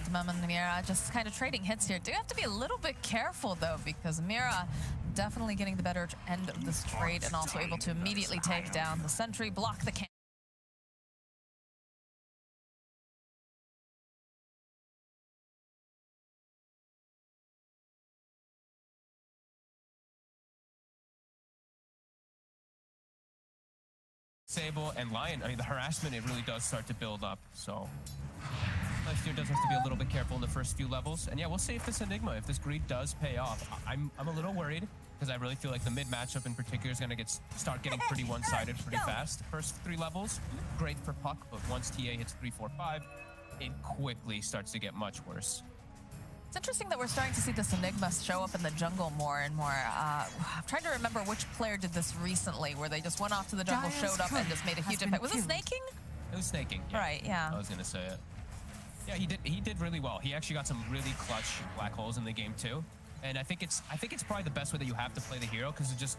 Phantom and Mira just kind of trading hits here. Do have to be a little bit careful though, because Mira definitely getting the better end of this trade and also able to immediately take down the sentry, block the camp. Sable and Lion, I mean, the harassment, it really does start to build up. So Lifesteer does have to be a little bit careful in the first few levels. And yeah, we'll see if this Enigma, if this greed does pay off. I'm a little worried because I really feel like the mid matchup in particular is going to start getting pretty one-sided pretty fast. The first 3 levels, great for Puck, but once TA hits 3, 4, 5, it quickly starts to get much worse. It's interesting that we're starting to see this Enigma show up in the jungle more and more. I'm trying to remember which player did this recently, where they just went off to the jungle, showed up, and just made a huge impact. Was it snaking? It was snaking. Yeah. Right. Yeah. I was gonna say it. Yeah, he did really well. He actually got some really clutch black holes in the game too. And I think it's probably the best way that you have to play the hero, because it just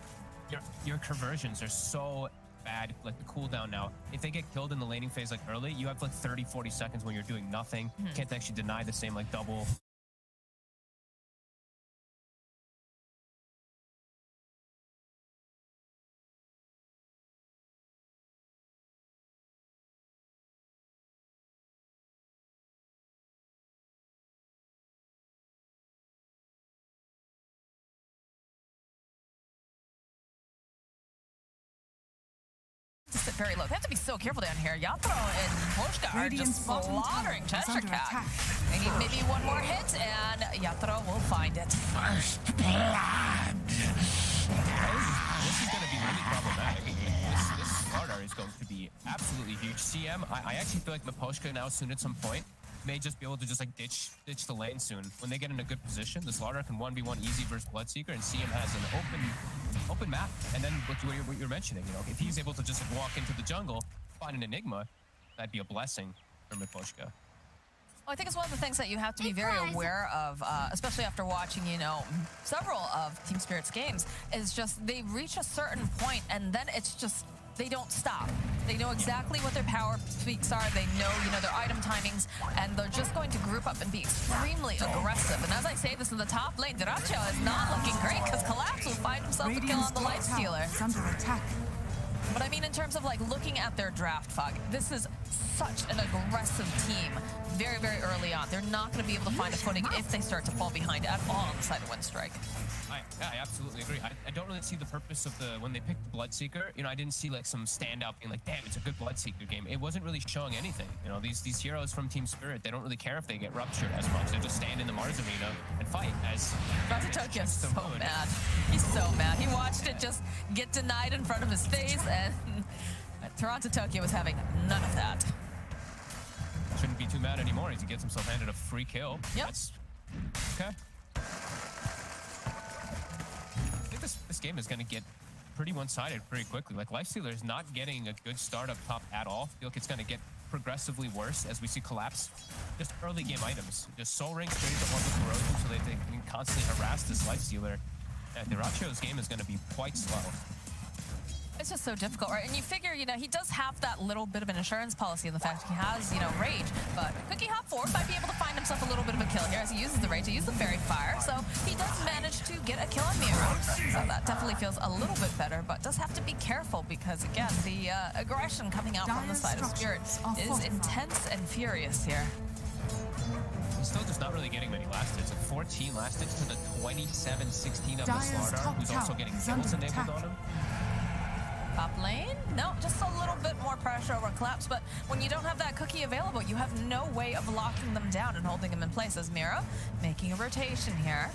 your conversions are so bad. Like the cooldown now, if they get killed in the laning phase like early, you have like 30-40 seconds when you're doing nothing. Can't actually deny the same like double. Very low. They have to be so careful down here. Yatro and Poshka are just slaughtering Cheshire Cat. They need maybe one more hit, and Yatro will find it. First blood. This is going to be really problematic. This Slardar is going to be absolutely huge. CM, I actually feel like Miposhka now soon at some point may just be able to just like ditch the lane soon. When they get in a good position, the Slardar can 1v1 easy versus Bloodseeker, and CM has an open map. And then what you're mentioning, you know, if he's able to just walk into the jungle, find an Enigma, that'd be a blessing for Miposhka. Well, I think it's one of the things that you have to be very aware of, especially after watching, you know, several of Team Spirit's games, is just they reach a certain point and then it's just, they don't stop. They know exactly what their power peaks are. They know, you know, their item timings, and they're just going to group up and be extremely aggressive. And as I say this in the top lane, Diracho is not looking great because Collapse will find himself a kill on the Lifestealer. Under attack. But I mean, in terms of like looking at their draft, Fog, this is such an aggressive team very, very early on. They're not going to be able to find a footing if they start to fall behind at all on the side of Winstrike. I absolutely agree. I don't really see the purpose of when they picked Bloodseeker, you know, I didn't see like some standout being like, damn, it's a good Bloodseeker game. It wasn't really showing anything. You know, these heroes from Team Spirit, they don't really care if they get ruptured as much. They just stand in the Mars arena and fight as... Tokyo's so mad. He's so mad. He watched it just get denied in front of his face, and Toronto Tokyo was having none of that. Shouldn't be too mad anymore. He gets himself handed a free kill. Yep. That's okay. I think this game is going to get pretty one-sided pretty quickly. Like, Lifestealer is not getting a good start up top at all. I feel like it's going to get progressively worse as we see Collapse. Just early game items. Just Soul Ring straight to Orbital Corrosion so they can constantly harass this Lifestealer. Diracho's game is going to be quite slow. It's just so difficult, right? And you figure, you know, he does have that little bit of an insurance policy in the fact he has, you know, Rage, but Cookie Hop 4 might be able to find himself a little bit of a kill here as he uses the Rage. He uses the Fairy Fire, so he does manage to get a kill on Mira. So that definitely feels a little bit better, but does have to be careful because, again, the aggression coming out from the side of Spirit is intense and furious here. He's still just not really getting many last hits. Like 14 last hits to the 27-16 of the Slardar, who's also getting kills enabled on him. Top lane? No, just a little bit more pressure over Collapse, but when you don't have that cookie available, you have no way of locking them down and holding them in place. As Mira making a rotation here,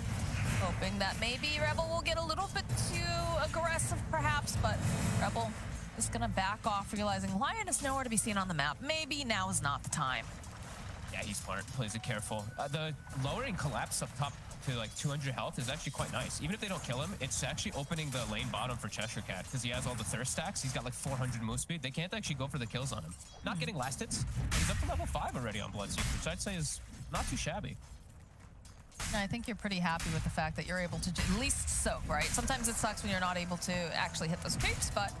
hoping that maybe Rebel will get a little bit too aggressive perhaps, but Rebel is gonna back off, realizing Lion is nowhere to be seen on the map. Maybe now is not the time. Yeah, he's smart, plays it careful. The lowering Collapse up top to like 200 health is actually quite nice. Even if they don't kill him, it's actually opening the lane bottom for Cheshire Cat because he has all the thirst stacks. He's got like 400 move speed. They can't actually go for the kills on him. Not getting last hits. He's up to level 5 already on Bloodseeker, which I'd say is not too shabby. I think you're pretty happy with the fact that you're able to at least soak, right? Sometimes it sucks when you're not able to actually hit those creeps, but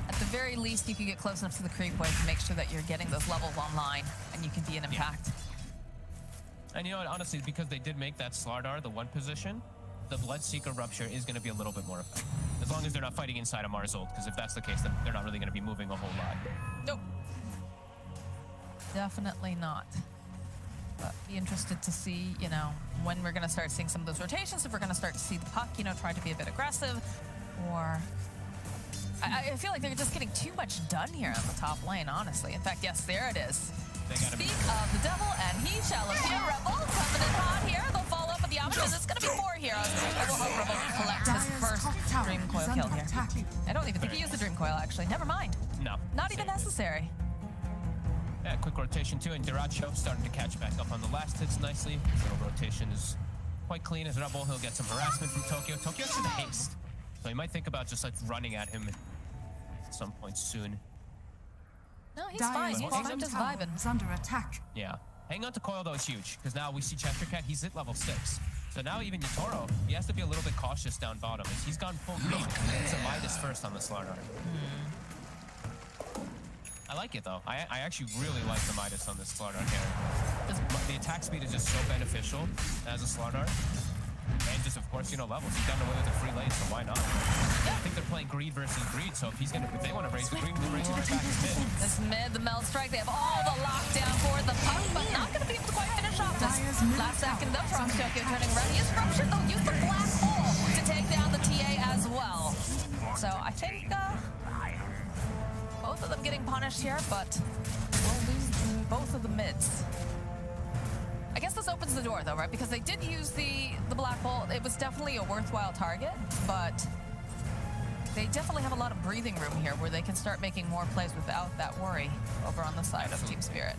at the very least, you can get close enough to the creep wave to make sure that you're getting those levels online and you can be an impact. Yeah. And you know what, honestly, because they did make that Slardar the one position, the Bloodseeker Rupture is going to be a little bit more effective. As long as they're not fighting inside of Marzold, because if that's the case, then they're not really going to be moving a whole lot. Nope. Definitely not. But be interested to see, you know, when we're going to start seeing some of those rotations, if we're going to start to see the puck, you know, try to be a bit aggressive, or... I feel like they're just getting too much done here on the top lane, honestly. In fact, yes, there it is. Speak of the devil, and he shall appear. Rebel coming in hot here. They'll follow up with the options. It's going to be 4 heroes. I will hope Rebel can collect his first Dream Coil kill here. I don't even think he used the Dream Coil, actually. Never mind. No. Not even necessary. Yeah, quick rotation too, and Diracho starting to catch back up on the last hits nicely. Little rotation is quite clean as Rebel. He'll get some harassment from Tokyo. Tokyo has haste, so you might think about just like running at him at some point soon. No, he's fine. He's just vibing. Is under attack. Yeah. Hang on to Coil though is huge, because now we see Chester Cat, he's at level 6. So now even Yatoro, he has to be a little bit cautious down bottom, as he's gone full green. It's a Midas first on the Slardar. I like it though. I actually really like the Midas on this Slardar character. The attack speed is just so beneficial as a Slardar. And just, of course, you know, levels. He's done away with the free lane, so why not? I think they're playing greed versus greed, so if they want to raise the greed, they'll raise it right back to mid. This mid, the Meld Strike, they have all the lockdown for the puck, but not going to be able to quite finish off this. Last second, though, from Tokyo turning red. He is ruptured, they'll use the black hole to take down the TA as well. So I think both of them getting punished here, but we'll lose both of the mids. I guess this opens the door, though, right? Because they did use the black hole. It was definitely a worthwhile target, but they definitely have a lot of breathing room here where they can start making more plays without that worry over on the side of Team Spirit.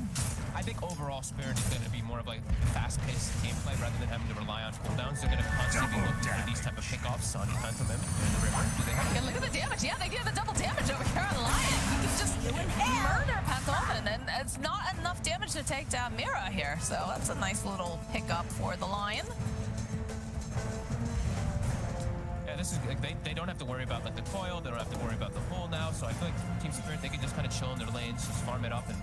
I think overall Spirit is going to be more of like fast-paced gameplay rather than having to rely on cooldowns. They're going to constantly be looking for these type of pickoffs on Phantom in the river. Do they have look at the damage. Yeah, they give the double damage over here on Lion. He can just murder Pantolin, and it's not enough damage to take down Mira here. So that's a nice little pickup for the Lion. Yeah, this is like they don't have to worry about like the coil. They don't have to worry about the hole now. So I feel like Team Spirit, they can just kind of chill in their lanes, just farm it up, and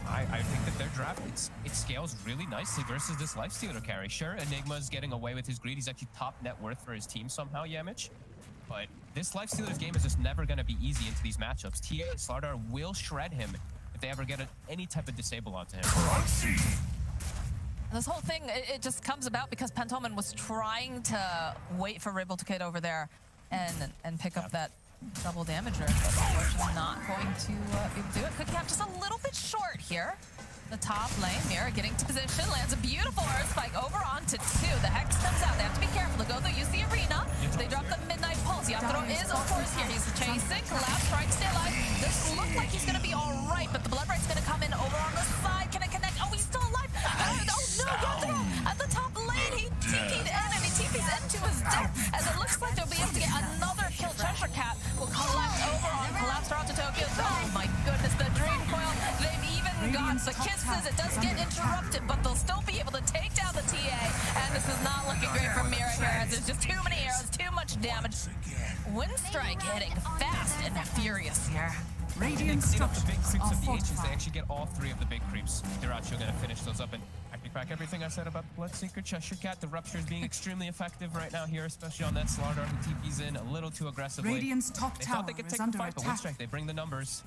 I think that their draft it scales really nicely versus this Lifestealer carry. Sure, Enigma's getting away with his greed. He's actually top net worth for his team somehow, Yamich. But this Lifestealer's game is just never going to be easy into these matchups. TA and Slardar will shred him if they ever get any type of disable onto him. This whole thing, it just comes about because Pantolin was trying to wait for Ribble to get over there and pick up that double damager, but unfortunately not going to be able to do it. Cookie Cap just a little bit short here. The top lane, Mira getting to position, lands a beautiful Earth Spike over onto 2. The Hex comes out. They have to be careful. They use the arena. They drop the Midnight Pulse. Yatoro is, of course, here. He's chasing. Collapse, strike, stay alive. This looks like he's going to be all right, but the Blood Right's going to come in over on the side. Can it connect? Oh, he's still alive. Oh, no, Yatoro at the top lane. He TP'd in, and he TP's into his death, as it looks like they'll be able to get another kill. Cheshire Cat will collect over on Collapse to Tokyo. Oh, my goodness, the Dream Coil. They've even got the kisses. It does get interrupted, but they'll still be able to take down the TA. And this is not looking great for Mira here, as there's just too many arrows, too much damage. Winstrike hitting fast and furious here. Radiant the big structures creeps are of the ancients, they fortified. actually get all 3 of the big creeps. Diracho gonna finish those up, and I take back everything I said about the Bloodseeker. Cheshire Cat, the Rupture is being extremely effective right now here, especially on that Slardar who TP's in a little too aggressively. Radiant's top They tower thought they could is take the under fight, but attack. Winstrike, they bring the numbers.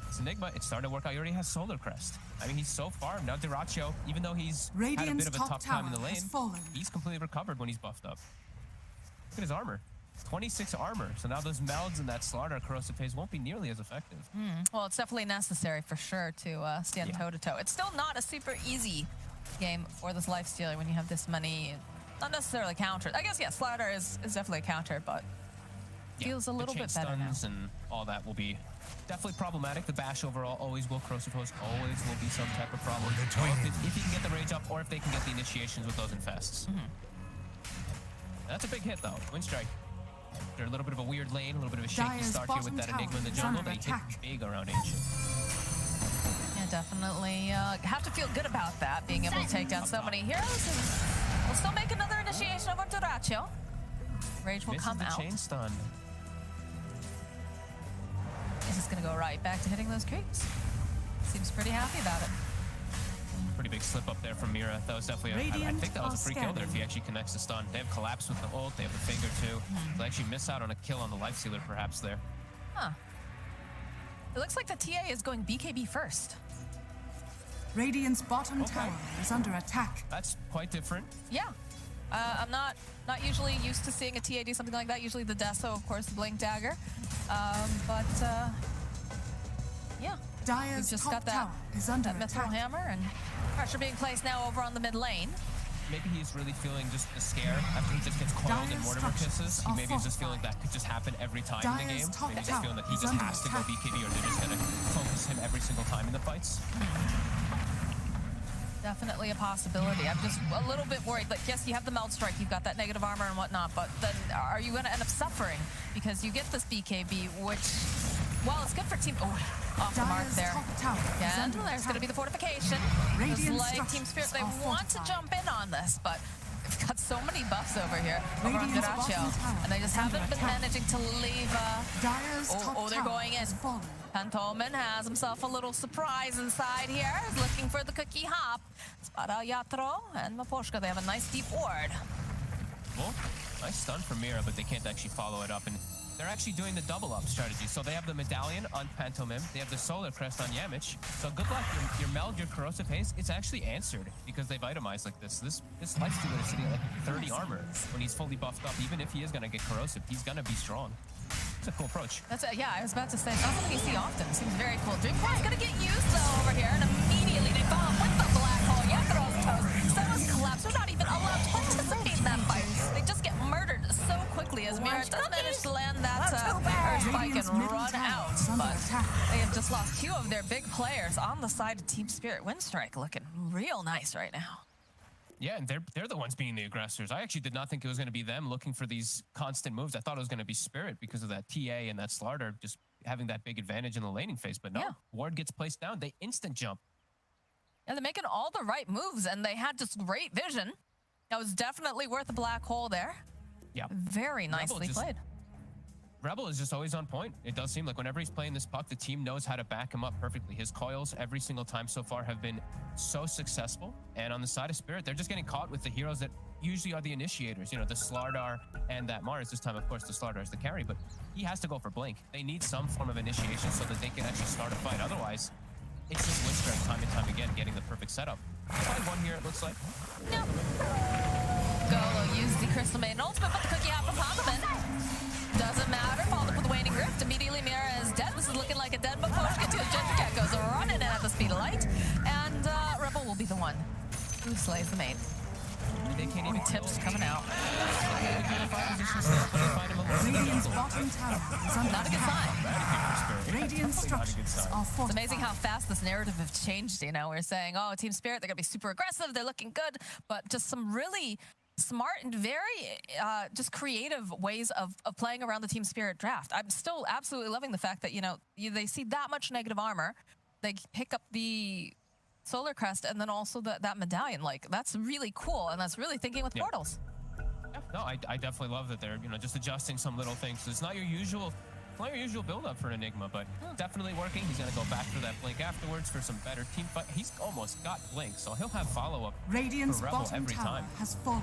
It's Enigma, it's starting to work out. He already has Solar Crest. I mean, he's so farmed. Now Diracho, even though he's had a Radiant's bit of a top tough time in the tower lane, has fallen. he's completely recovered when he's buffed up. Look at his armor. 26 armor. So now those melds and that Slardar corrosive phase won't be nearly as effective. Well, it's definitely necessary for sure to stand toe-to-toe. It's still not a super easy game for this Lifestealer when you have this many, not necessarily counters. I guess, yes, Slardar is definitely a counter, but feels a little bit better now. Stuns and all that will be definitely problematic. The bash overall always will. Corrosive host always will be some type of problem. If you can get the rage up, or if they can get the initiations with those infests. That's a big hit though. Winstrike. They're a little bit of a weird lane, a little bit of a shaky Dire's start here with that bottom Enigma in the tower is jungle, under but he hit attack. big around Ancient. Yeah, definitely have to feel good about that, being able to take down so many heroes. And we'll still make another initiation over Diracho. Rage will Misses come the out. chain stun. He's just going to go right back to hitting those creeps. Seems pretty happy about it. For pretty big slip up there from Mira. That was definitely I think that was a free kill there if he actually connects the stun. They have collapse with the ult, they have the finger too. They'll actually miss out on a kill on the life sealer perhaps there. Huh. It looks like the TA is going BKB first. Radiant's bottom tower is under attack. That's quite different. Yeah. I'm not usually used to seeing a TA do something like that. Usually the Deso, of course, the Blink Dagger. Yeah. Dire's We've just top got that, tower is under that Mithril attack. Hammer and pressure being placed now over on the mid lane. Maybe he's really feeling just a scare after he just gets coiled in Mortimer kisses. He maybe is just feeling that could just happen every time in the game. Maybe he's just feeling that he just has to go BKB or they're just gonna focus him every single time in the fights. Definitely a possibility. I'm just a little bit worried. Like, yes, you have the Meld Strike, you've got that negative armor and whatnot, but then are you going to end up suffering? Because you get this BKB, which, well, it's good for team... Oh, off the mark there. And there's going to be the fortification. Just like Team Spirit, they want to jump in on this, but they've got so many buffs over here, over on Duracho, and they just haven't been managing to leave... Oh, they're going in. Pantomen has himself a little surprise inside here. He's looking for the cookie hop. Spada Yatro and Maposhka, they have a nice deep ward. Well, nice stun from Mira, but they can't actually follow it up. And they're actually doing the double up strategy. So they have the medallion on Pantomim. They have the solar crest on Yamich. So good luck. Your meld, your corrosive haze, it's actually answered because they've itemized like this. This life stealer is sitting at like 30 armor when he's fully buffed up. Even if he is going to get corrosive, he's going to be strong. It's a cool approach. Yeah, I was about to say, it's not something you see often. It seems very cool. Dreamcore's gonna get used though over here, and immediately they follow with the black hole. Yathro's toast. Seva's collapse. They're not even allowed to participate in that fight. They just get murdered so quickly as Mira does manage to land that Earth Spike and run out. But they have just lost 2 of their big players on the side of Team Spirit. Winstrike looking real nice right now. Yeah, and they're the ones being the aggressors. I actually did not think it was going to be them looking for these constant moves. I thought it was going to be Spirit because of that TA and that Slardar just having that big advantage in the laning phase. But no, Ward gets placed down. They instant jump. Yeah, they're making all the right moves, and they had just great vision. That was definitely worth a black hole there. Yeah. Very nicely played. Rebel is just always on point. It does seem like whenever he's playing this puck, the team knows how to back him up perfectly. His coils every single time so far have been so successful. And on the side of Spirit, they're just getting caught with the heroes that usually are the initiators. You know, the Slardar and that Mars. This time, of course, the Slardar is the carry, but he has to go for Blink. They need some form of initiation so that they can actually start a fight. Otherwise, it's just Winstrike time and time again getting the perfect setup. Find one here, it looks like. Nope. Golo used the Crystal Maiden ultimate, but the cookie hop from Pantomen. Doesn't matter. Followed up with the Waning Rift. Immediately, Mira is dead. This is looking like a dead Maposhka too. Gentricat goes running in at the speed of light. And Rebel will be the one who slays the main. They can't even tips coming out. Radiant's bottom tower is under Not a good sign. Radiant structures are fortified. It's amazing how fast this narrative has changed. You know, we're saying, oh, Team Spirit, they're going to be super aggressive. They're looking good. But just some really smart and very just creative ways of playing around the Team Spirit draft. I'm still absolutely loving the fact that, you know, they see that much negative armor. They pick up the Solar Crest and then also that medallion. Like, that's really cool, and that's really thinking with portals. Yeah, no, I definitely love that they're, you know, just adjusting some little things. It's not your usual build-up for an Enigma, but definitely working. He's going to go back for that Blink afterwards for some better team fight. He's almost got Blink, so he'll have follow-up Radiant's for Rebel bottom every tower time. has fallen.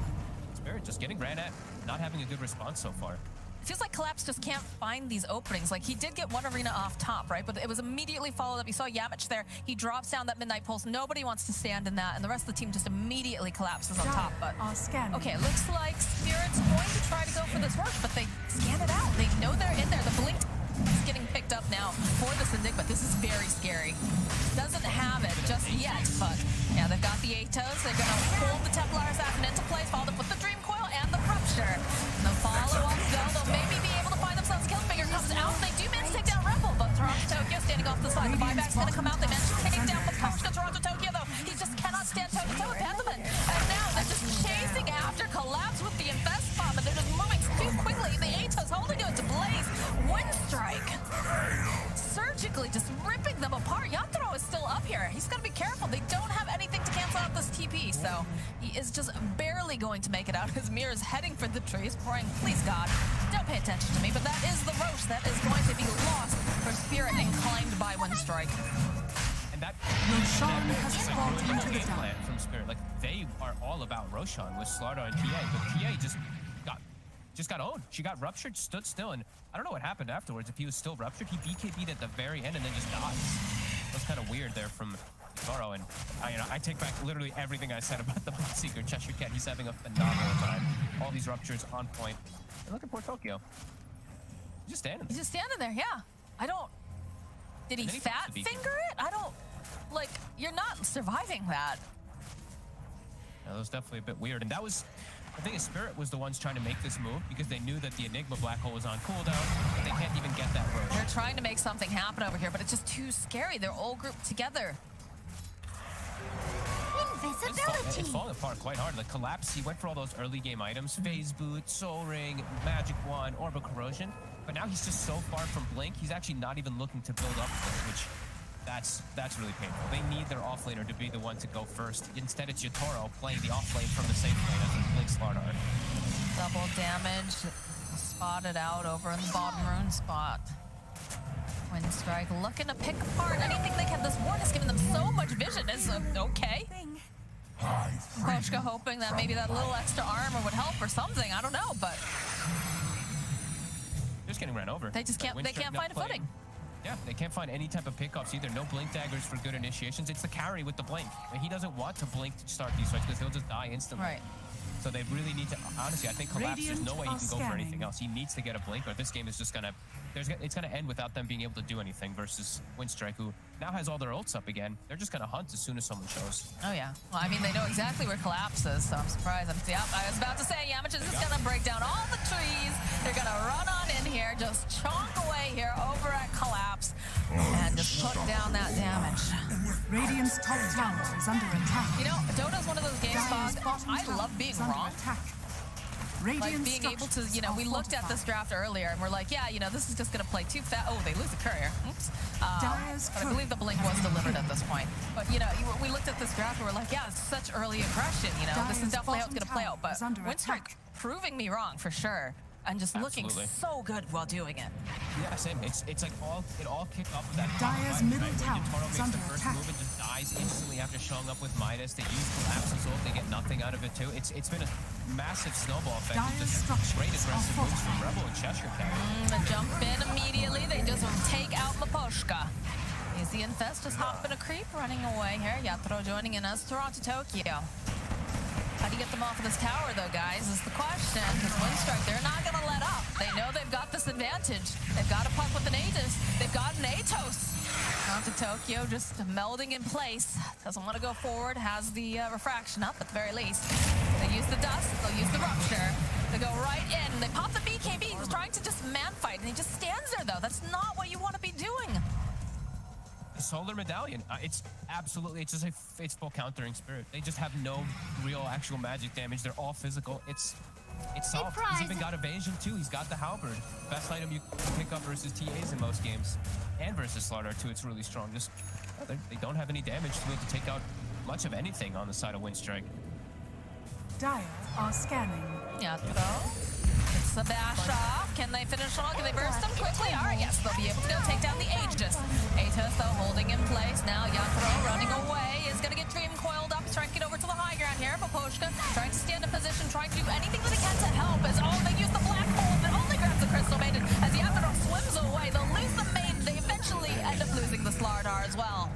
Spirit just getting ran at, not having a good response so far. It feels like Collapse just can't find these openings. Like, he did get one arena off top, right? But it was immediately followed up. You saw Yamich there. He drops down that Midnight Pulse. Nobody wants to stand in that, and the rest of the team just immediately collapses on top. But okay, looks like Spirit's going to try to go for this rush, but they scan it out. They know they're in there. The Blink is getting picked up now for this Enigma. This is very scary. Doesn't have it just yet, but yeah, they've got the Atos. They're going to hold the Templar Assassin into place, followed up with the Dream Coil and the Rupture. And the follow-up, they'll maybe be able to find themselves. Killfinger comes out. They do manage to take down Rebel, but Toronto Tokyo standing off the side. The buyback's going to come out. They managed to take down Maposhka. Toronto Tokyo, though, he just cannot stand toe-to-toe with Pantomen. And now they're just chasing after Collapse with the Infest Bomb, and they're just moving too quickly. The Atos holding it to Blaze. Winstrike surgically just ripping them apart. Yatro is still up here. He's got to be careful. They don't have anything to cancel out this TP, so he is just barely going to make it out. His mirror is heading for the trees, pouring, please God, don't pay attention to me, but that is the Roche that is going to be lost for Spirit and claimed by Winstrike. And and that Roshan has is fallen really into the game dark. plan from Spirit. Like they are all about Roshan with Slardar and TA, but TA just got owned. She got ruptured, stood still, and I don't know what happened afterwards. If he was still ruptured, he BKB'd at the very end and then just dies. It was kind of weird there from Toro, and I take back literally everything I said about the Bloodseeker Cheshire Cat. He's having a phenomenal time. All these ruptures on point. And look at poor Tokyo. He's just standing there. He's just standing there, yeah. I don't... Did he fat finger it? I don't... Like, you're not surviving that. Yeah, that was definitely a bit weird. And that was... I think Spirit was the ones trying to make this move because they knew that the Enigma Black Hole was on cooldown, but they can't even get that road. They're trying to make something happen over here, but it's just too scary. They're all grouped together. It's falling apart quite hard. Like Collapse, he went for all those early game items, Phase Boot, Soul Ring, Magic Wand, Orb of Corrosion, but now he's just so far from Blink, he's actually not even looking to build up, which that's really painful. They need their offlaner to be the one to go first. Instead, it's Yatoro playing the offlane from the safe lane as he Blinks Slardar. Double damage spotted out over in the bottom rune spot. Winstrike looking to pick apart anything they can. This ward has given them so much vision. It's okay. Koshka hoping that maybe that little extra armor would help or something. I don't know, but They're just getting ran over. they just can't. They can't find a footing. Yeah, they can't find any type of pickups either. No blink daggers for good initiations. It's the carry with the blink. He doesn't want to blink to start these fights because he'll just die instantly. Right. So they really need to. Honestly, I think Collapse. There's no way he can go for anything else. He needs to get a blink, or this game is just gonna. It's gonna end without them being able to do anything. Versus Winstrike, who now has all their ults up again. They're just gonna hunt as soon as someone shows. Oh yeah. Well, I mean, they know exactly where Collapse is, so I'm surprised. Yep, I was about to say, Yamcha is just gonna break down all the trees. They're gonna run on in here, just chonk away here over at Collapse, and just put down that damage. Radiant's top tower is under attack. You know, Dota's one of those games, Dire's Fog, bottom I tower love being is under wrong. attack. Like Radiant being able to, structures you know, are we looked at this fortified. draft earlier and we're like, yeah, you know, this is just going to play too fast. Oh, they lose the courier. Oops. Dire's But I believe the blink was delivered at this point. But, you know, we looked at this draft and we're like, yeah, it's such early aggression, you know. This is Dire's definitely how it's going to play bottom out. But tower is under Winstrike attack. proving me wrong for sure. And just looking Absolutely. so good while doing it. Yeah, same. It's like it all kicked off with that. Dire's fight, middle right? tower When Yatoro is makes under the first attack. move and just dies instantly after showing up with Midas. They use Collapse's ult. They get nothing out of it too. It's been a massive snowball effect. Dire's Just structures great aggressive are moves from fortified. Rebel and Cheshire Cat. They jump in immediately. They just take out Maposhka. Is the Infest just hopping a creep, running away here. Yatoro joining in as Toronto, Tokyo. How do you get them off of this tower, though, guys, is the question. Because Winstrike, they're not going to let up. They know they've got this advantage. They've got a puck with an Aegis. They've got an Atos. Toronto, Tokyo just melding in place. Doesn't want to go forward. Has the refraction up, at the very least. They use the dust. They'll use the rupture. They go right in. They pop the BKB. He's trying to just man-fight, and he just stands there, though. That's not what you want to be doing. Solar Medallion. It's absolutely, it's just a full countering Spirit. They just have no real actual magic damage. They're all physical. It's solved. He's even got evasion too. He's got the halberd. Best item you can pick up versus TAs in most games. And versus Slardar too. It's really strong. Just they don't have any damage to be able to take out much of anything on the side of Winstrike. Dire are scanning. Yatoro. It's the bash off. Can they finish off? Can they burst them quickly? All right, yes, they'll be able to go take down the Aegis. Atos, though, holding in place. Now Yatoro running away. Is going to get Dream coiled up. He's trying to get over to the high ground here. Poposhka trying to stand in position, trying to do anything that he can to help. As they use the black hole, but only grabs the Crystal Maiden. As Yatoro swims away, they'll lose the Maiden. They eventually end up losing the Slardar as well.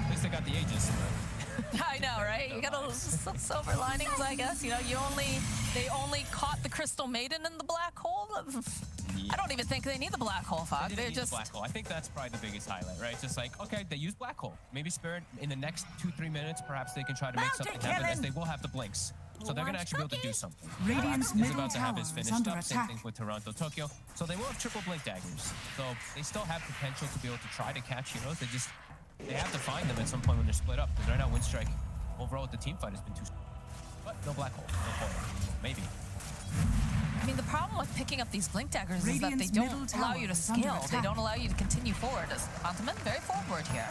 At least they got the Aegis. I know, right? You got some silver linings, I guess. You know, they only caught the Crystal Maiden in the black hole. I don't even think they need the black hole, Fog. They They're didn't use just black hole. I think that's probably the biggest highlight, right? Just like, okay, they use black hole. Maybe Spirit in the next 2-3 minutes, perhaps they can try to make something happen. As they will have the blinks, so they're gonna actually be able to do something. Radiant's He's middle about to have tower his is finished under up. Same attack. thing with Toronto, Tokyo. So they will have triple blink daggers. So they still have potential to be able to try to catch heroes. They have to find them at some point when they're split up. Because right now, Winstrike overall with the team fight has been too. But no black hole, no foil. Maybe. I mean, the problem with picking up these blink daggers is that they Radiant's don't middle allow tower you to is under scale. They attack. don't allow you to continue forward. As Antman, very forward here.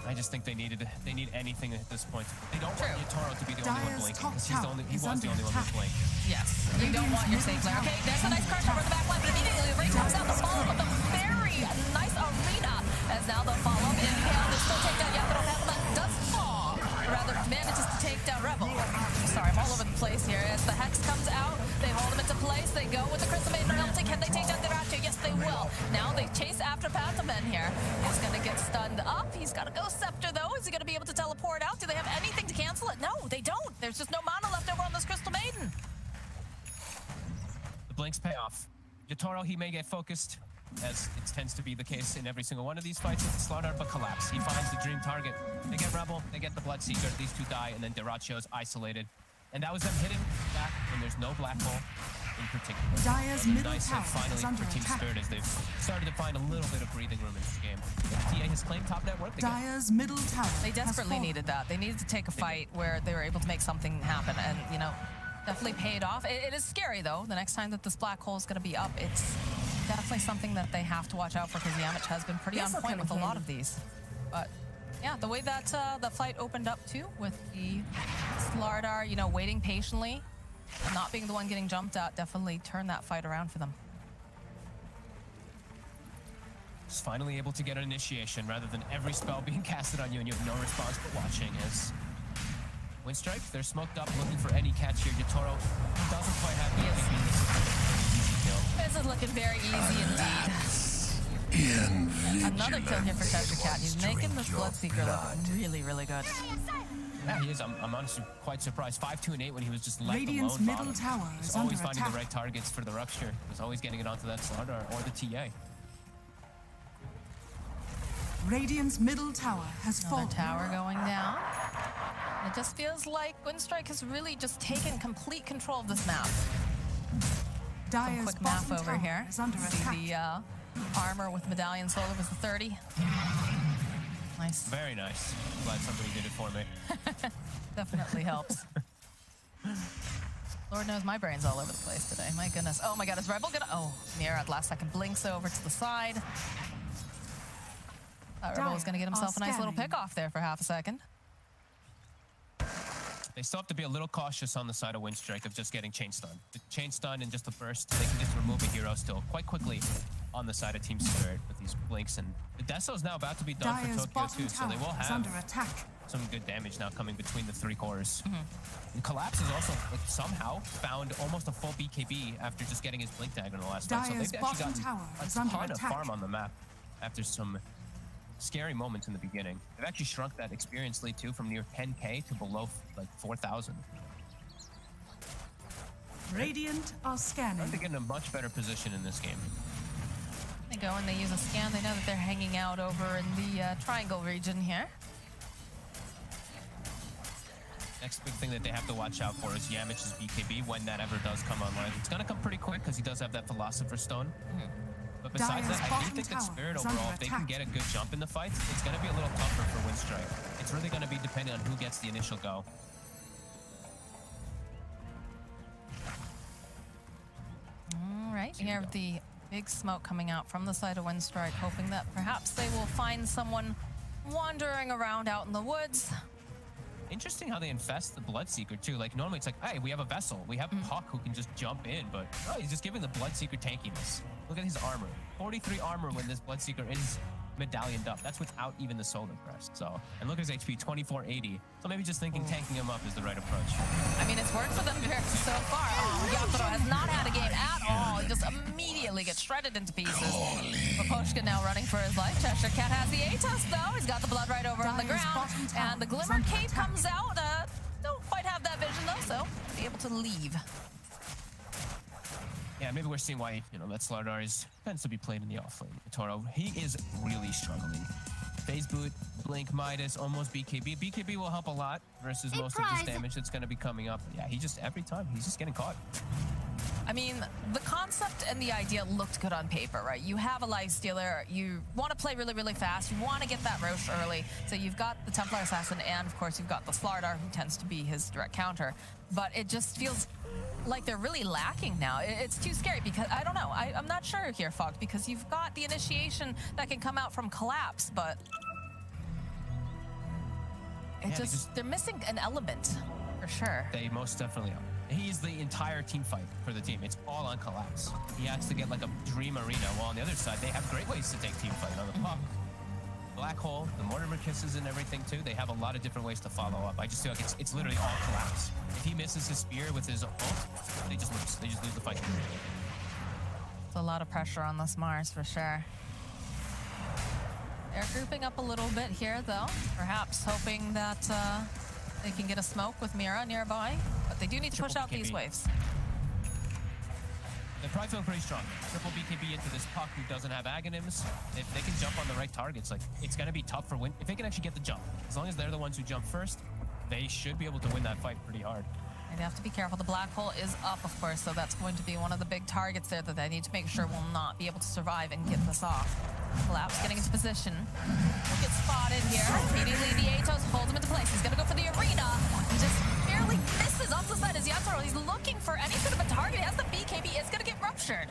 I just think they need anything at this point. They don't True. want Yatoro to be the only one Dire's blinking top because tower he is was the under only one who attack. blinked. Yes, you don't want your safe player. Okay, there's a nice crush over the back line, but immediately the ring comes out to follow with a very nice arena. As now they'll follow up. Inhale, they still take down Yatoro. Panther does fall. Or rather, manages to take down Rebel. Sorry, I'm all over the place here. As the Hex comes out, they hold him into place. They go with the Crystal Maiden penalty. Can they take down Diracho? Yes, they will. Now they chase after Pantherman here. He's going to get stunned up. He's got to go Scepter, though. Is he going to be able to teleport out? Do they have anything to cancel it? No, they don't. There's just no mana left over on this Crystal Maiden. The blinks pay off. Yatoro, he may get focused, as it tends to be the case in every single one of these fights with the Slaughter, but collapse. He finds the dream target. They get Rebel, they get the Bloodseeker, these two die, and then Diracho's isolated. And that was them hitting back when there's no black hole in particular. Dire's And middle nice tower hit finally is under for Team attack. Spirit as they've started to find a little bit of breathing room in this game. TA has claimed top net worth again. Dire's middle tower They desperately has fallen. needed that. They needed to take a fight where they were able to make something happen, and, you know, definitely paid off. It is scary, though. The next time that this black hole is going to be up, it's definitely something that they have to watch out for, because Yamich has been pretty on point with a lot of these. But yeah, the way that the fight opened up too, with the Slardar, you know, waiting patiently and not being the one getting jumped at, definitely turned that fight around for them. Just finally able to get an initiation rather than every spell being casted on you and you have no response but watching. As Winstrike, they're smoked up looking for any catch here. Yatoro doesn't quite have the easy kill. This is looking very easy indeed. Another kill here for Cheshire Cat. He's making this Bloodseeker look really, really good. Yeah, he is. I'm honestly quite surprised. 5, 2, and 8 when he was just left Radiant's alone. middle bottom. tower He's is always under finding attack. the right targets for the rupture. He's always getting it onto that Slaughter or the TA. Radiant's middle tower has Another fallen. tower going down. It just feels like Winstrike has really just taken complete control of this map. Some Dire's quick math bottom over tower here. is under See attack. the armor with Medallion Solar was the 30. Nice. Very nice. Glad somebody did it for me. Definitely helps. Lord knows my brain's all over the place today. My goodness. Oh my god, is Rebel gonna... Oh, Mira at last second blinks over to the side. Rebel was gonna get himself a nice little scanning. pick off there for half a second. They still have to be a little cautious on the side of Winstrike of just getting chain stun. The chain stun and just a burst, they can just remove a hero still quite quickly on the side of Team Spirit with these blinks. And the Deso's now about to be done Dire's for Tokyo bottom too, so they will tower is have under attack. some good damage now coming between the three cores. And Collapse has also somehow found almost a full BKB after just getting his blink dagger in the last fight. So Dire's they've actually bottom gotten tower a is under ton of attack. farm on the map after some scary moments in the beginning. They've actually shrunk that experience lead too from near 10k to below like 4,000. Radiant are scanning. They're getting a much better position in this game. They go and they use a scan. They know that they're hanging out over in the triangle region here. Next big thing that they have to watch out for is Yamich's BKB when that ever does come online. It's going to come pretty quick because he does have that Philosopher's Stone. But besides Dire's that, I do bottom think that tower Spirit is overall, under if they can attack. get a good jump in the fights, it's going to be a little tougher for Winstrike. It's really going to be depending on who gets the initial go. All right, you have the big smoke coming out from the side of Winstrike, hoping that perhaps they will find someone wandering around out in the woods. Interesting how they infest the Bloodseeker too. Like normally it's like, hey, we have a vessel. We have Puck who can just jump in, but no, he's just giving the Bloodseeker tankiness. Look at his armor. 43 armor when this Bloodseeker is medallioned up. That's without even the Solar Crest. So, and look at his HP, 2480. So maybe just thinking tanking him up is the right approach. I mean, it's worked for them so far. Oh, Yatoro has not had a game at all. He just immediately gets shredded into pieces. Maposhka now running for his life. Cheshire Cat has the A-Tusk, though. He's got the blood right over on the Dire's ground. bottom tower And the is Glimmer under Cape attack. comes out. Don't quite have that vision, though, so be able to leave. Yeah, maybe we're seeing why, you know, that Slardar tends to be played in the offlane. Toro, he is really struggling. Phase boot, blink, Midas, almost BKB. BKB will help a lot versus most of this damage that's going to be coming up. Yeah, he just, every time, he's just getting caught. I mean, the concept and the idea looked good on paper, right? You have a Lifestealer, you want to play really, really fast, you want to get that Roche early, so you've got the Templar Assassin, and of course you've got the Slardar, who tends to be his direct counter. But it just feels like they're really lacking now. It's too scary because, I don't know, I'm not sure here, Fox, because you've got the initiation that can come out from Collapse, but It they're missing an element, for sure. They most definitely are. He's the entire team fight for the team. It's all on Collapse. He has to get like a dream arena, while on the other side, they have great ways to take team fight on the puck. Black Hole, the Mortimer kisses and everything too, they have a lot of different ways to follow up. I just feel like it's literally all Collapse. If he misses his spear with his ult, they just lose. They just lose the fight. It's a lot of pressure on this Mars, for sure. They're grouping up a little bit here, though. Perhaps hoping that they can get a smoke with Mira nearby. But they do need to push out these waves. They're probably feeling pretty strong. Triple BKB into this puck who doesn't have Aghanims. If they can jump on the right targets, like, it's going to be tough for win. If they can actually get the jump, as long as they're the ones who jump first, they should be able to win that fight pretty hard. And they have to be careful. The Black Hole is up, of course, so that's going to be one of the big targets there that they need to make sure will not be able to survive and get this off. Collapse getting into position. Will get spotted here. Immediately, the Atos holds him into place. He's going to go for the arena. He just barely misses off the side as Yatoro. He's looking for any sort of a target. He has the BKB. It's going to get ruptured.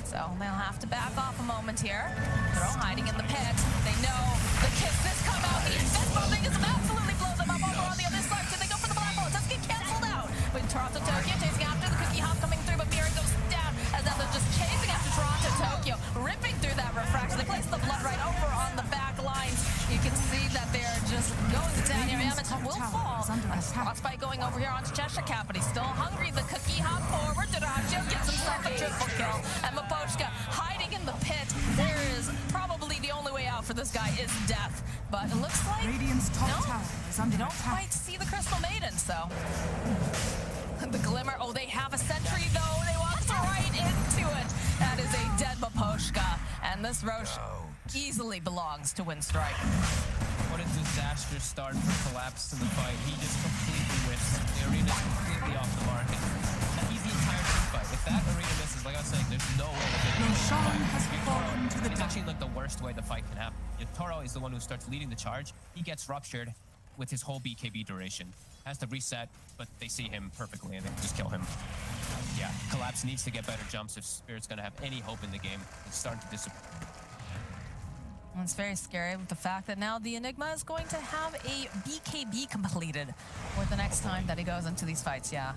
So they'll have to back off a moment here. They're all hiding in the pit. They know the kisses come out. The invest bombing is absolutely blow them up over on the other side. So they go for the Black Hole. It doesn't get canceled out. With Toronto Tokyo chasing after the cookie hop coming through, but Mira goes down as now they're just chasing after Toronto Tokyo, ripping through that refraction. They place the blood right over on the back lines. You can see that they're just going down here. Yamato will fall. Frostbite going over here onto Cheshire Cap, but he's still hungry. The cookie hop forward. Doraggio gets himself a triple kill. And Mapochka hiding in the pit. There is probably the only way out for this guy is death. But it looks like Radiant's top tower is under they don't attack. quite see the Crystal Maiden, so. The Glimmer, oh, they have a sentry though. They walked right into it. That is a dead Mapochka. And this Roche easily belongs to Winstrike. What a disastrous start for Collapse to the fight. He just completely whiffs. The arena's completely off the market. And he's the entire team fight. If that arena misses, like I was saying, there's no way that they can win the Roshan fight. has fallen to the It's ground. actually like the worst way the fight can happen. Yatoro is the one who starts leading the charge. He gets ruptured with his whole BKB duration. Has to reset, but they see him perfectly and they just kill him. Yeah, Collapse needs to get better jumps if Spirit's going to have any hope in the game. It's starting to disappear. And it's very scary with the fact that now the Enigma is going to have a BKB completed for the next time that he goes into these fights, yeah.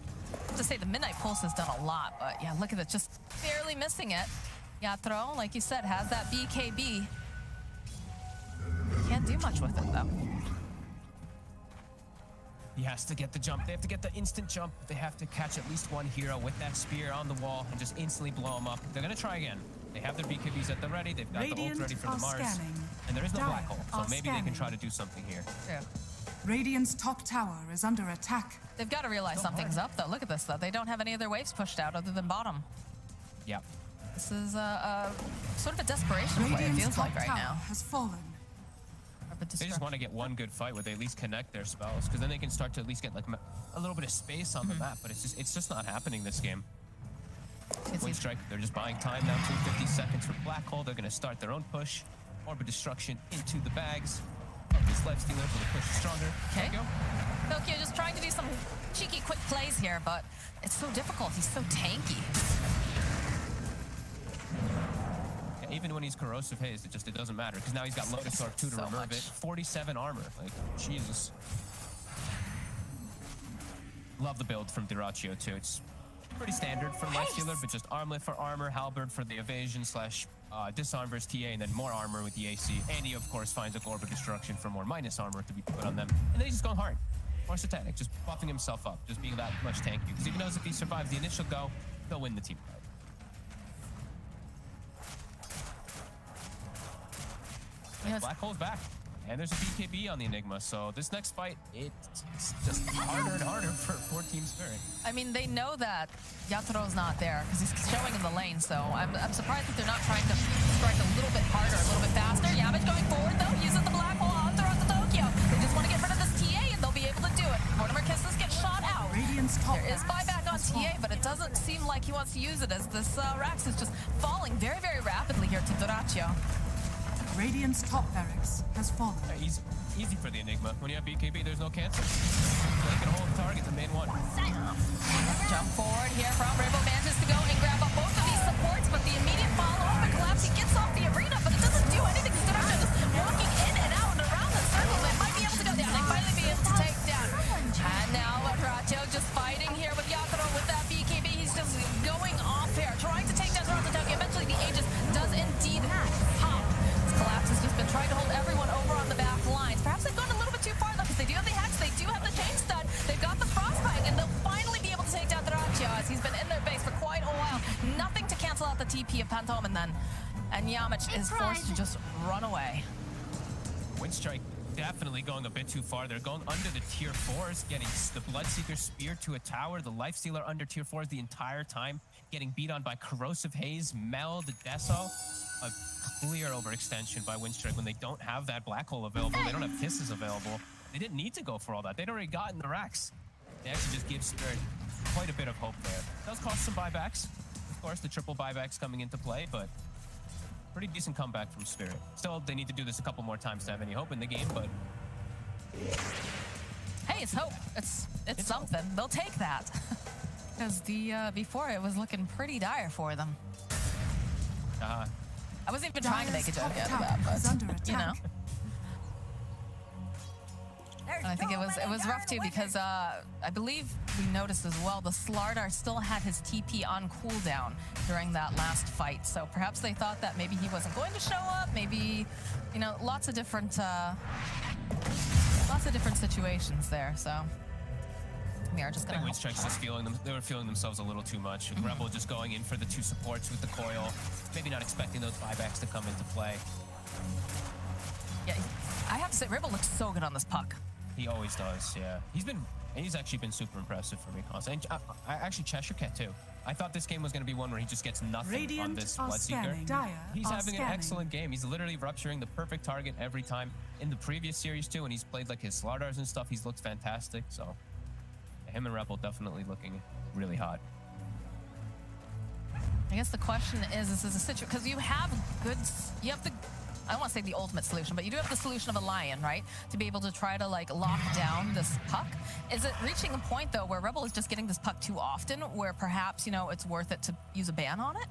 To say the Midnight Pulse has done a lot, but yeah, look at it, just barely missing it. Yatoro, like you said, has that BKB. Can't do much with it, though. He has to get the jump. They have to get the instant jump. They have to catch at least one hero with that spear on the wall and just instantly blow him up. They're going to try again. They have their BKBs at the ready. They've got the ult ready for the Mars. Scanning. And there is no Dire Black Hole, so are maybe they can scanning. try to do something here. Yeah. Radiant's top tower is under attack. They've got to realize something's up, though. Look at this, though. They don't have any of their waves pushed out other than bottom. Yep. This is sort of a desperation play, it Radiant's feels top like right tower now. has fallen. They just want to get one good fight where they at least connect their spells, because then they can start to at least get like a little bit of space on the map. But it's just not happening this game. Winstrike, they're just buying time now. 250 seconds for Black Hole. They're going to start their own push. Orb of Destruction into the bags. This Lifestealer for the push is stronger. Okay. There you go. Tokyo just trying to do some cheeky, quick plays here, but it's so difficult. He's so tanky. Yeah, even when he's Corrosive Haze, it doesn't matter, because now he's got Lotus Orb too to So remove much. it. 47 armor. Like, Jesus. Love the build from Dyrachio too. It's pretty standard for Lifestealer, but just Armlet for armor, Halberd for the evasion slash disarm versus TA, and then more armor with the AC. And he, of course, finds a Orb of Destruction for more minus armor to be put on them. And then he's just going hard. More satanic, just buffing himself up, just being that much tanky. Because he knows if he survives the initial go, he'll win the team fight. Yes. Black Hole's back. And there's a BKB on the Enigma, so this next fight, it's just harder and harder for Team Spirit. I mean, they know that Yatoro's not there because he's showing in the lane, so I'm surprised that they're not trying to strike a little bit harder, a little bit faster. Yamage going forward, though, uses the Black Hole on throughout the Tokyo. They just want to get rid of this TA, and they'll be able to do it. Mortimer Kisses get shot out. Radiant's top There is barracks buyback on has TA, fallen. but it doesn't seem like he wants to use it as this Rax is just falling very, very rapidly here to Dyrachio. Radiant's top barracks has fallen. Easy for the Enigma. When you have BKB, there's no cancel. So they can hold the target, the main one. Jump forward here from Rainbow manages to go and grab up both of these supports, but the immediate follow-up and collapse, he gets off the arena, but it doesn't do anything because Dyrachio just walking in and out and around the circle. They might be able to go down. They finally be able to take TP of Pantom, and Yamich is forced to just run away. Winstrike definitely going a bit too far. They're going under the tier 4s, getting the Bloodseeker spear to a tower, the Lifestealer under tier 4s the entire time, getting beat on by Corrosive Haze, Mel, the Deso. A clear overextension by Winstrike when they don't have that black hole available. They don't have kisses available. They didn't need to go for all that. They'd already gotten the racks. They actually just give Spirit quite a bit of hope there. Does cost some buybacks. Of course, the triple buybacks coming into play, but pretty decent comeback from Spirit. Still, they need to do this a couple more times to have any hope in the game, but... Hey, it's hope. It's something. Hope. They'll take that. Because before it was looking pretty dire for them. I wasn't even trying to make a joke out of that, but, you know. And I think it was rough too because I believe we noticed as well the Slardar still had his TP on cooldown during that last fight. So perhaps they thought that maybe he wasn't going to show up. Maybe, you know, lots of different situations there. So we are just I gonna. think Winstrike's just feeling them. They were feeling themselves a little too much. Rebel just going in for the 2 supports with the coil. Maybe not expecting those buybacks to come into play. Yeah, I have to say, Rebel looks so good on this puck. He always does, yeah. He's actually been super impressive for me, constantly. And actually, Cheshire Cat too. I thought this game was going to be one where he just gets nothing on this Bloodseeker. He's having an excellent game. He's literally rupturing the perfect target every time. In the previous series too, and he's played like his Slardars and stuff, he's looked fantastic. So him and Rebel definitely looking really hot. I guess the question is this is a situation because you have the. I don't want to say the ultimate solution, but you do have the solution of a lion, right? To be able to try to like lock down this puck. Is it reaching a point though where Rebel is just getting this puck too often, where perhaps, you know, it's worth it to use a ban on it?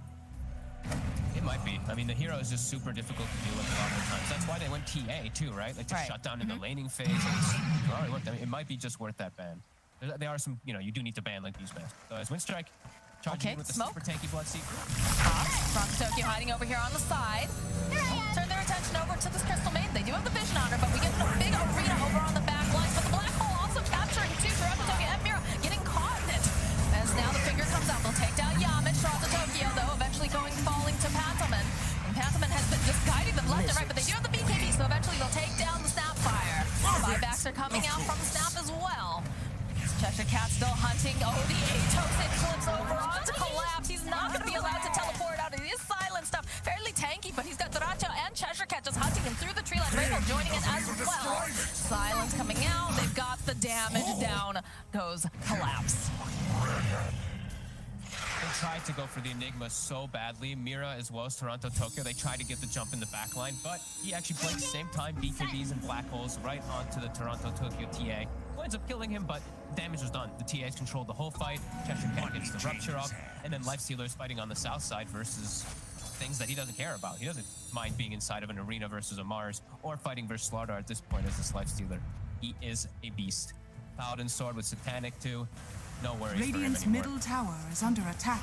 It might be. I mean, the hero is just super difficult to deal with a lot of the times. That's why they went TA too, right? Like to shut down in the laning phase. And it's already worked. I mean, it might be just worth that ban. There are some, you know, you do need to ban like these bans. So as Winstrike charging with the super tanky Bloodseeker. Front Tokyo hiding over here on the side. Turn their attention over to this Crystal Maiden. They do have the vision on her, but we get a big arena over on the back lines. But the black hole also capturing two. Toronto Tokyo and Mira getting caught in it. As now the finger comes out, they'll take down Yamich. Toronto Tokyo, though, eventually falling to Pantoman. And Pantoman has been just guiding them left and right, but they do have the BKB, so eventually they'll take down the Snapfire. The buybacks are coming out from the Snap as well. Cheshire Cat still hunting. Oh, the Atos, it flips over onto Collapse. He's not going to be allowed to teleport out. It is silent stuff. Fairly tanky, but he's got Doracho and Cheshire Cat just hunting him through the tree line. Rainbow joining in as well. Silence coming out. They've got the damage down. Goes Collapse. They tried to go for the Enigma so badly. Mira as well as Toronto Tokyo. They tried to get the jump in the back line, but he actually blinks same time BKBs and black holes right onto the Toronto Tokyo TA. Who ends up killing him, but damage was done. The TAs controlled the whole fight. Cheshire Cat gets the rupture up, and then Lifestealer's fighting on the south side versus things that he doesn't care about. He doesn't mind being inside of an arena versus a Mars or fighting versus Slardar at this point as this Lifestealer. He is a beast. Paladin Sword with Satanic too. No worries. Radiant's for him anymore. middle tower is under attack.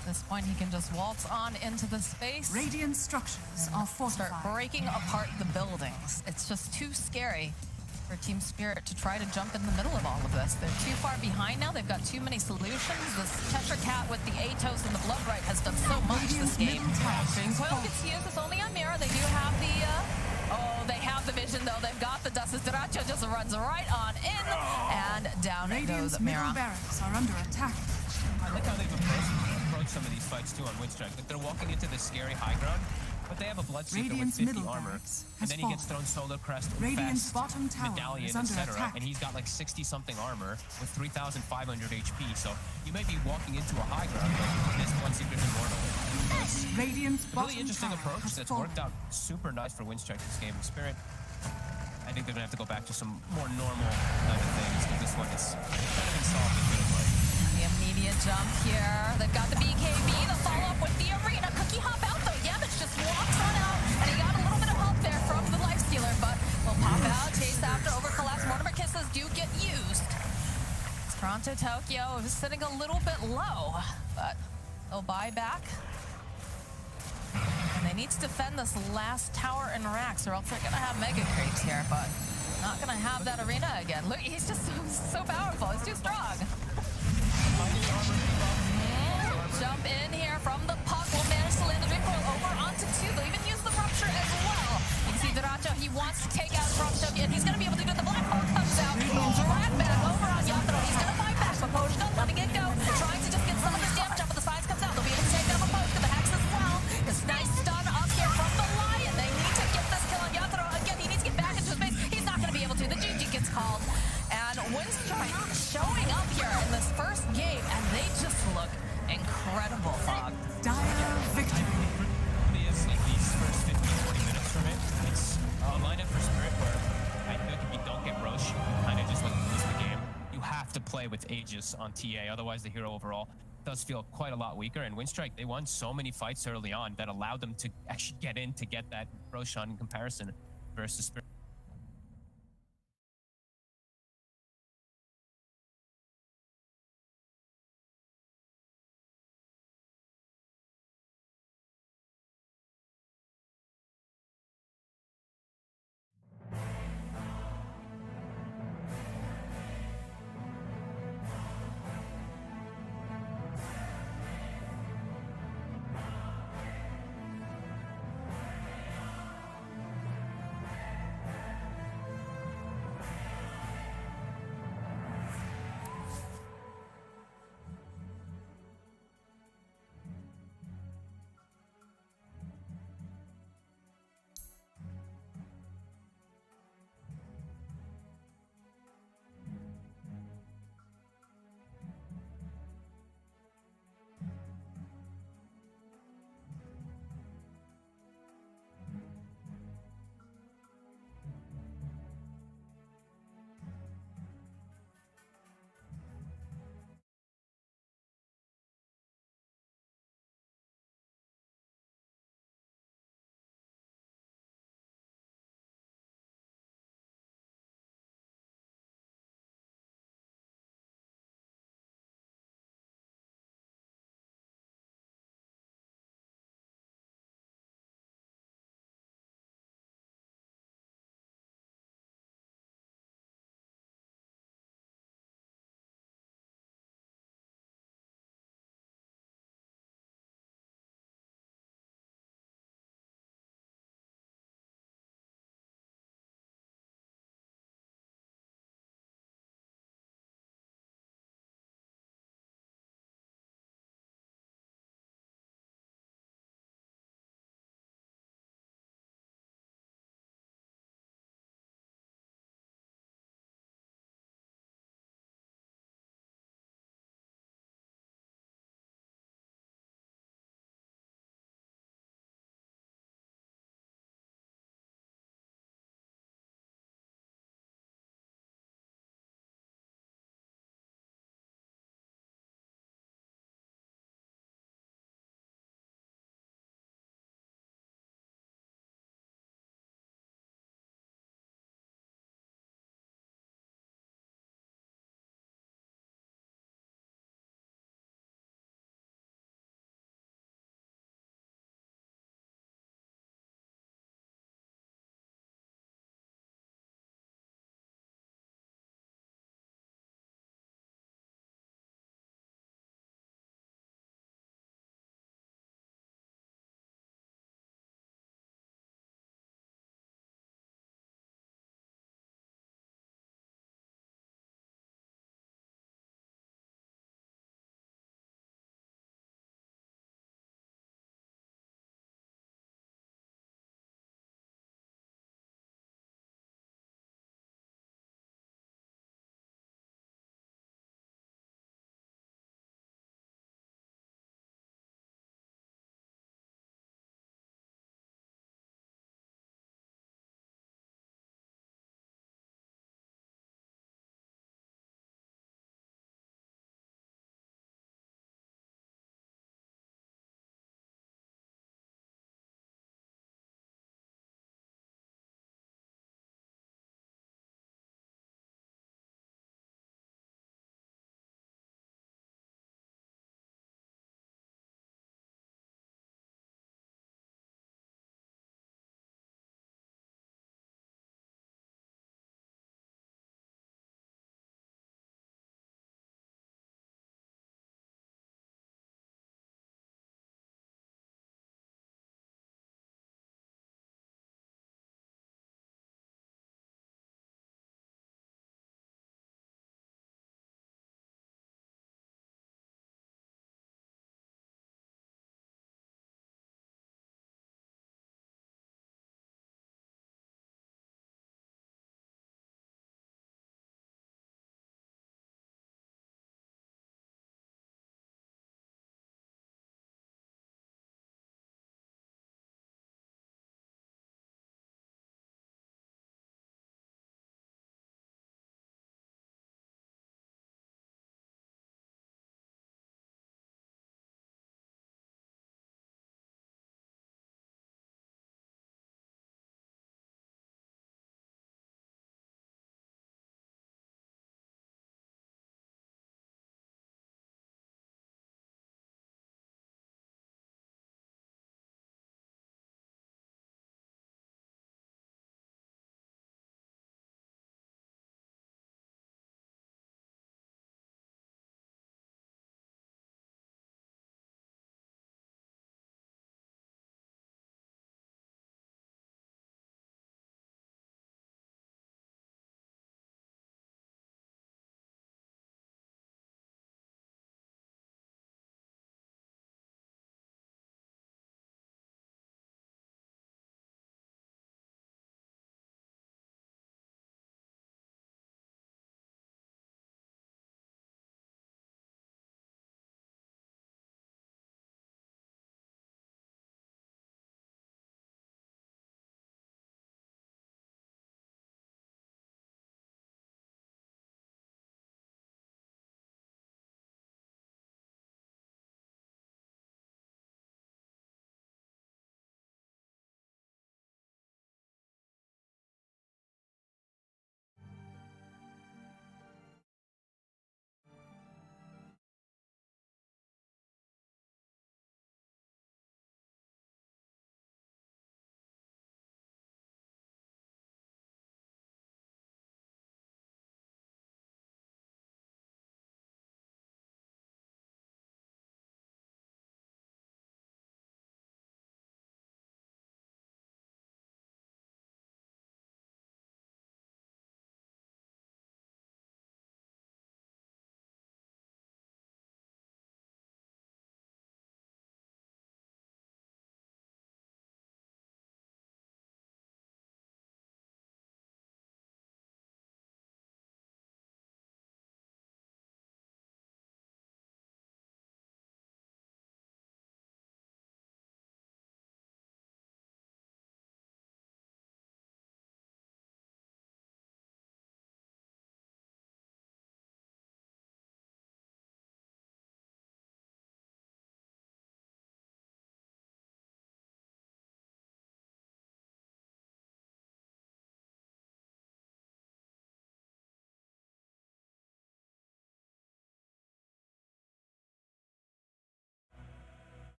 At this point, he can just waltz on into the space. Radiant structures are fortified. Start breaking apart the buildings. It's just too scary for Team Spirit to try to jump in the middle of all of this. They're too far behind now. They've got too many solutions. This Cheshire Cat with the Atos and the Bloodbright has done so much this game. Coil gets used. It's only on Mira. They do have the... they have the vision, though. They've got the dust. Duracho just runs right on in, and down Radiant's goes Mira. middle barracks are under attack. I like how they've approached some of these fights too on Winstrike. Like they're walking into this scary high ground, but they have a Bloodseeker with 50 armor, and then he gets thrown Solar Crest, Radiant's Fest, bottom tower Medallion, is under etc., attack. and he's got like 60-something armor with 3,500 HP. So you may be walking into a high ground, but this Bloodseeker's immortal. Radiant's Really bottom interesting tower approach has that's fallen. worked out super nice for Winstrike this game. Spirit, I think they're gonna have to go back to some more normal kind of things, because this one is kind of been solved, it feels like. The immediate jump here. They've got the BKB. The follow-up with the arena. Cookie hop out, though. Yamich just walks on out, and he got a little bit of help there from the Lifestealer, but will pop out, chase after, over Collapse. Mortimer Kisses do get used. Toronto Tokyo is sitting a little bit low, but they'll buy back. And they need to defend this last tower in racks, or else they're going to have mega creeps here, but not going to have that arena again. Look, he's just so powerful. He's too strong. Jump in here from the puck. Will manage to Nacho, he wants to take out Frostopia, and he's going to be able to do it. The Black Hole comes out. Drag back over on Yatoro. He's going to fight back. Maposhka letting it go. Trying to just get some of this damage up, but the sides comes out. They'll be able to take down Maposhka. The Hex as well. This nice stun up here from the Lion. They need to get this kill on Yatoro. Again, he needs to get back into his base. He's not going to be able to. The GG gets called. And Winstrike showing up here in this first game, and they just look incredible, Fog. Dire victory. It's like these first 15-20 minutes from it. It's a lineup for Spirit where I think if you don't get Roche, you kind of just like lose the game. You have to play with Aegis on TA, otherwise the hero overall does feel quite a lot weaker. And Winstrike, they won so many fights early on that allowed them to actually get in to get that Roche on in comparison versus Spirit.